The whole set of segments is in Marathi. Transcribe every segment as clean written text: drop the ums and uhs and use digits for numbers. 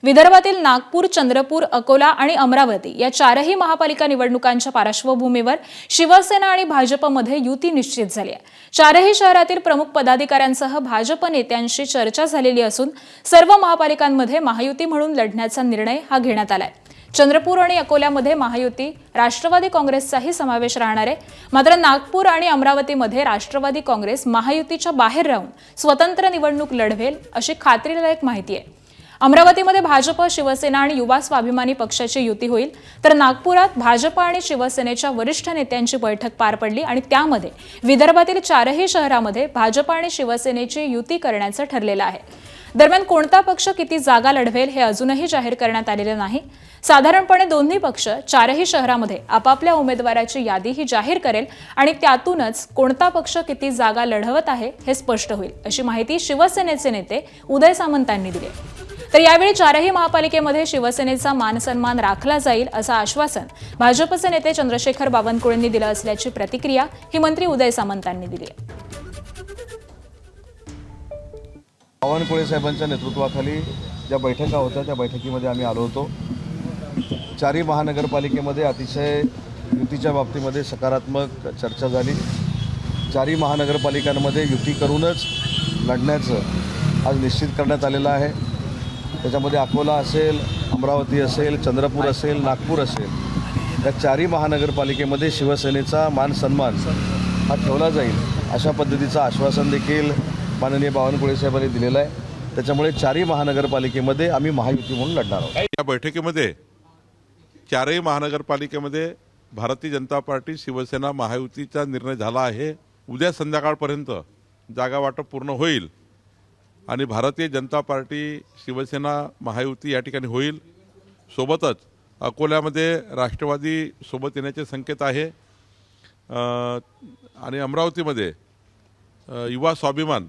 विदर्भातील नागपूर, चंद्रपूर, अकोला आणि अमरावती या चारही महापालिका निवडणुकांच्या पार्श्वभूमीवर शिवसेना आणि भाजपमध्ये युती निश्चित झाली आहे। चारही शहरातील प्रमुख पदाधिकाऱ्यांसह भाजप नेत्यांशी चर्चा झालेली असून सर्व महापालिकांमध्ये महायुती म्हणून लढण्याचा निर्णय घेण्यात आलाय। चंद्रपूर आणि अकोल्यामध्ये महायुती राष्ट्रवादी काँग्रेसचाही समावेश राहणार आहे। मात्र नागपूर आणि अमरावतीमध्ये राष्ट्रवादी काँग्रेस महायुतीच्या बाहेर राहून स्वतंत्र निवडणूक लढवेल अशी खात्रीलायक माहिती आहे। अमरावतीमध्ये भाजप, शिवसेना आणि युवा स्वाभिमानी पक्षाची युती होईल, तर नागपुरात भाजप आणि शिवसेनेच्या वरिष्ठ नेत्यांची बैठक पार पडली आणि त्यामध्ये विदर्भातील चारही शहरांमध्ये भाजप आणि शिवसेनेची युती करण्याचं ठरलेलं आहे। दरम्यान कोणता पक्ष किती जागा लढवेल हे अजूनही जाहीर करण्यात आलेले नाही। साधारणपणे दोन्ही पक्ष चारही शहरांमध्ये आपापल्या उमेदवाराची यादीही जाहीर करेल आणि त्यातूनच कोणता पक्ष किती जागा लढवत आहे हे स्पष्ट होईल अशी माहिती शिवसेनेचे नेते उदय सामंतांनी दिली। तर यावेळी चारही महापालिकेमध्ये शिवसेनेचा मानसन्मान राखला जाईल असं आश्वासन भाजपचे नेते चंद्रशेखर बावनकुळेंनी दिलं असल्याची प्रतिक्रिया ही मंत्री उदय सामंतांनी दिली आहे। बावनकुळे साहेबांच्या नेतृत्वाखाली ज्या बैठका होत्या त्या बैठकीमध्ये आम्ही आलो होतो। चारही महानगरपालिकेमध्ये अतिशय युतीच्या बाबतीमध्ये सकारात्मक चर्चा झाली। चारही महानगरपालिकांमध्ये युती करूनच लढण्याचं आज निश्चित करण्यात आलेलं आहे। त्याच्यामध्ये अकोला असेल, अमरावती असेल, चंद्रपूर असेल, नागपूर असेल, या चारही महानगरपालिकेमध्ये शिवसेनेचा मान सन्मान हा ठेवला जाईल अशा पद्धतीचं आश्वासन देखील माननीय बावनकुळे साहेबांनी दिलेलं आहे। त्याच्यामुळे चारही महानगरपालिकेमध्ये आम्ही महायुती म्हणून लढणार आहोत। या बैठकीमध्ये चारही महानगरपालिकेमध्ये भारतीय जनता पार्टी, शिवसेना महायुतीचा निर्णय झाला आहे। उद्या संध्याकाळपर्यंत जागा वाटप पूर्ण होईल आणि भारतीय जनता पार्टी, शिवसेना महायुती या ठिकाणी होईल। सोबतच अकोल्यामध्ये राष्ट्रवादी सोबत येण्याचे संकेत आहे आणि अमरावतीमध्ये युवा स्वाभिमान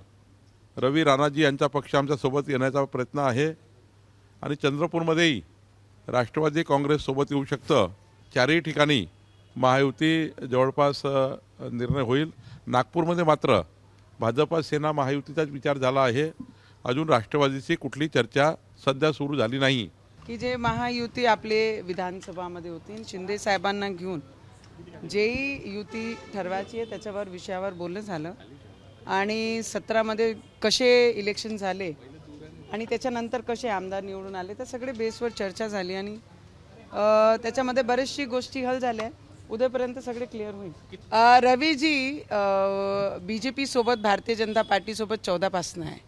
रवी राणाजी यांचा पक्ष आमच्या सोबत येण्याचा प्रयत्न आहे आणि चंद्रपूरमध्येही राष्ट्रवादी काँग्रेस सोबत येऊ शकतं। चारही ठिकाणी महायुती जवळपास निर्णय होईल। नागपूरमध्ये मात्र भाजप सेना महायुतीचाच विचार झाला आहे। अजून राष्ट्रवादीची कुठली चर्चा सध्या सुरू झाली नाही। की जे महायुती आपले विधानसभामध्ये होती, शिंदे साहेबांना घेऊन जेही युती ठरवायची आहे त्याच्यावर विषयावर बोलणं झालं आणि 17 मध्ये कसे इलेक्शन झाले आणि त्याच्यानंतर कसे आमदार निवडून आले त्या सगळे बेसवर चर्चा झाली आणि त्याच्यामध्ये बरेचशी गोष्टी हल झाल्या। उद्यापर्यंत सगळे क्लिअर होईल। रवीजी बीजेपी सोबत भारतीय जनता पार्टी सोबत 14 पासून आहे,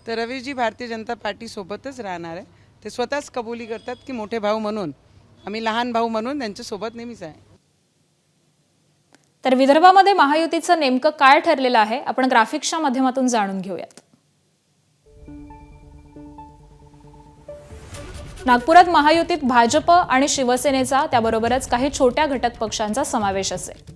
तर रवीजी भारतीय जनता पार्टी सोबतच राहणार आहे। ते स्वतःच कबुली करतात की मोठे भाऊ म्हणून, आम्ही लहान भाऊ म्हणून त्यांच्या सोबत नेहमीच आहे। तर विदर्भामध्ये महायुतीचं नेमकं काय ठरलेलं आहे आपण ग्राफिक्सच्या माध्यमातून जाणून घेऊयात। नागपुरात महायुतीत भाजप आणि शिवसेनेचा त्याबरोबरच काही छोट्या घटक पक्षांचा समावेश असेल।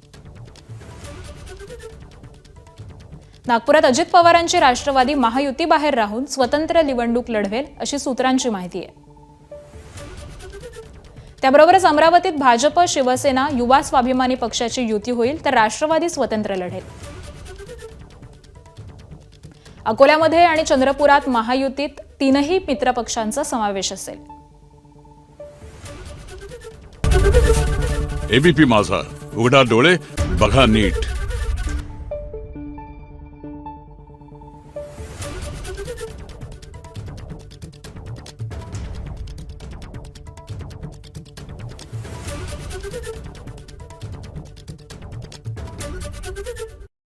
नागपुरात अजित पवारांची राष्ट्रवादी महायुती बाहेर राहून स्वतंत्र निवडणूक लढवेल अशी सूत्रांची माहिती आहे। त्याबरोबरच अमरावतीत भाजप, शिवसेना, युवा स्वाभिमानी पक्षाची युती होईल, तर राष्ट्रवादी स्वतंत्र लढेल। अकोल्यामध्ये आणि चंद्रपुरात महायुतीत तीनही मित्रपक्षांचा समावेश असेल। एबीपी माझा, उघडा डोळे बघा नीट।